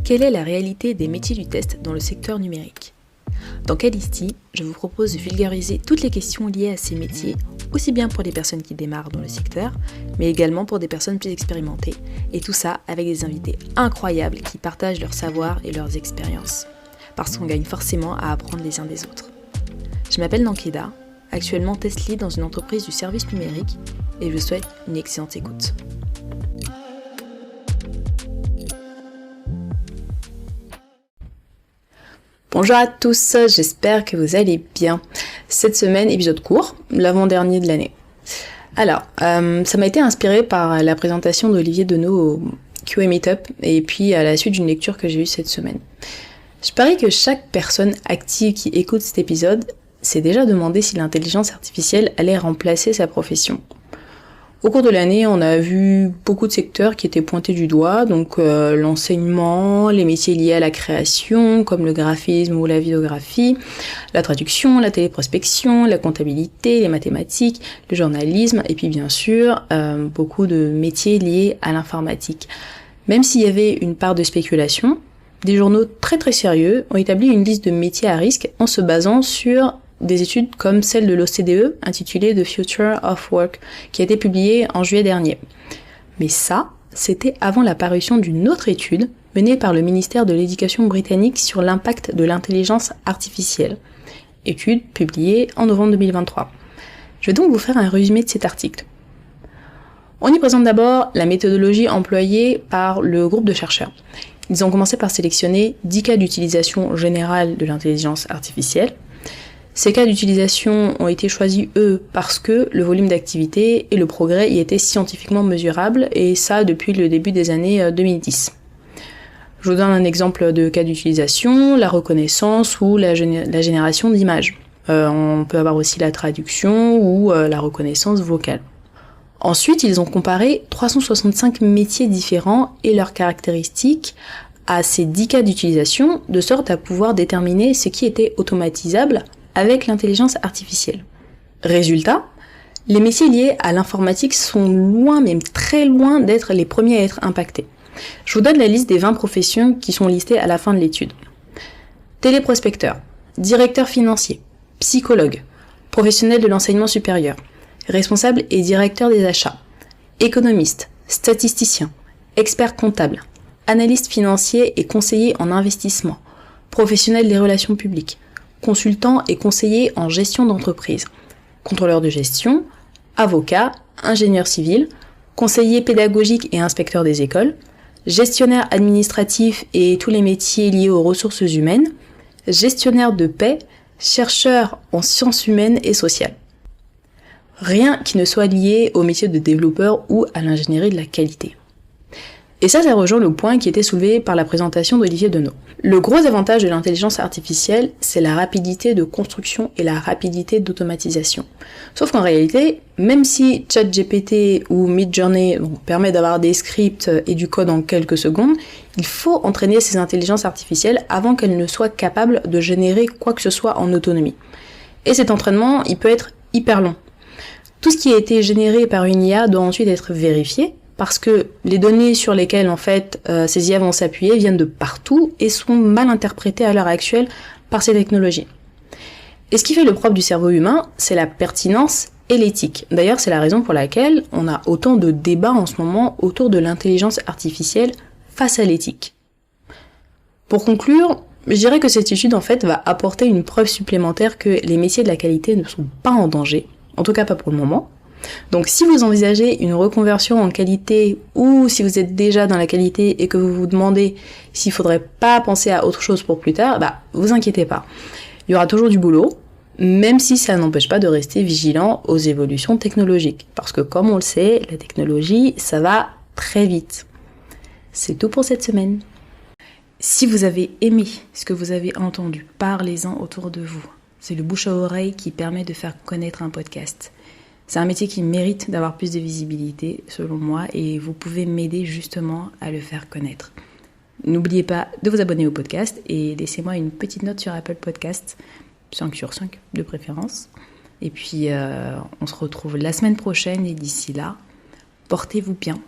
Quelle est la réalité des métiers du test dans le secteur numérique ? Dans Calisti, je vous propose de vulgariser toutes les questions liées à ces métiers, aussi bien pour les personnes qui démarrent dans le secteur, mais également pour des personnes plus expérimentées, et tout ça avec des invités incroyables qui partagent leur savoir et leurs expériences, parce qu'on gagne forcément à apprendre les uns des autres. Je m'appelle Nankeda, actuellement test lead dans une entreprise du service numérique, et je vous souhaite une excellente écoute. Bonjour à tous, j'espère que vous allez bien. Cette semaine, épisode court, l'avant-dernier de l'année. Alors, ça m'a été inspiré par la présentation d'Olivier Deneau au QA Meetup et puis à la suite d'une lecture que j'ai eue cette semaine. Je parie que chaque personne active qui écoute cet épisode s'est déjà demandé si l'intelligence artificielle allait remplacer sa profession. Au cours de l'année, on a vu beaucoup de secteurs qui étaient pointés du doigt, donc l'enseignement, les métiers liés à la création, comme le graphisme ou la vidéographie, la traduction, la téléprospection, la comptabilité, les mathématiques, le journalisme, et puis bien sûr, beaucoup de métiers liés à l'informatique. Même s'il y avait une part de spéculation, des journaux très très sérieux ont établi une liste de métiers à risque en se basant sur des études comme celle de l'OCDE intitulée The Future of Work qui a été publiée en juillet dernier. Mais ça, c'était avant la parution d'une autre étude menée par le ministère de l'Éducation britannique sur l'impact de l'intelligence artificielle. Étude publiée en novembre 2023. Je vais donc vous faire un résumé de cet article. On y présente d'abord la méthodologie employée par le groupe de chercheurs. Ils ont commencé par sélectionner 10 cas d'utilisation générale de l'intelligence artificielle. Ces cas d'utilisation ont été choisis, parce que le volume d'activité et le progrès y étaient scientifiquement mesurables, et ça depuis le début des années 2010. Je vous donne un exemple de cas d'utilisation, la reconnaissance ou la génération d'images. On peut avoir aussi la traduction ou la reconnaissance vocale. Ensuite, ils ont comparé 365 métiers différents et leurs caractéristiques à ces 10 cas d'utilisation, de sorte à pouvoir déterminer ce qui était automatisable avec l'intelligence artificielle. Résultat, les métiers liés à l'informatique sont loin, même très loin d'être les premiers à être impactés. Je vous donne la liste des 20 professions qui sont listées à la fin de l'étude. Téléprospecteur, directeur financier, psychologue, professionnel de l'enseignement supérieur, responsable et directeur des achats, économiste, statisticien, expert comptable, analyste financier et conseiller en investissement, professionnel des relations publiques, consultant et conseiller en gestion d'entreprise, contrôleur de gestion, avocat, ingénieur civil, conseiller pédagogique et inspecteur des écoles, gestionnaire administratif et tous les métiers liés aux ressources humaines, gestionnaire de paie, chercheur en sciences humaines et sociales. Rien qui ne soit lié au métier de développeur ou à l'ingénierie de la qualité. Et ça rejoint le point qui était soulevé par la présentation d'Olivier Deneau. Le gros avantage de l'intelligence artificielle, c'est la rapidité de construction et la rapidité d'automatisation. Sauf qu'en réalité, même si ChatGPT ou Midjourney permet d'avoir des scripts et du code en quelques secondes, il faut entraîner ces intelligences artificielles avant qu'elles ne soient capables de générer quoi que ce soit en autonomie. Et cet entraînement, il peut être hyper long. Tout ce qui a été généré par une IA doit ensuite être vérifié, parce que les données sur lesquelles ces IA vont s'appuyer viennent de partout et sont mal interprétées à l'heure actuelle par ces technologies. Et ce qui fait le propre du cerveau humain, c'est la pertinence et l'éthique. D'ailleurs, c'est la raison pour laquelle on a autant de débats en ce moment autour de l'intelligence artificielle face à l'éthique. Pour conclure, je dirais que cette étude va apporter une preuve supplémentaire que les métiers de la qualité ne sont pas en danger, en tout cas pas pour le moment. Donc si vous envisagez une reconversion en qualité ou si vous êtes déjà dans la qualité et que vous vous demandez s'il faudrait pas penser à autre chose pour plus tard, vous inquiétez pas. Il y aura toujours du boulot, même si ça n'empêche pas de rester vigilant aux évolutions technologiques. Parce que comme on le sait, la technologie, ça va très vite. C'est tout pour cette semaine. Si vous avez aimé ce que vous avez entendu, parlez-en autour de vous. C'est le bouche à oreille qui permet de faire connaître un podcast. C'est un métier qui mérite d'avoir plus de visibilité, selon moi, et vous pouvez m'aider justement à le faire connaître. N'oubliez pas de vous abonner au podcast et laissez-moi une petite note sur Apple Podcast, 5 sur 5 de préférence. Et puis, on se retrouve la semaine prochaine et d'ici là, portez-vous bien.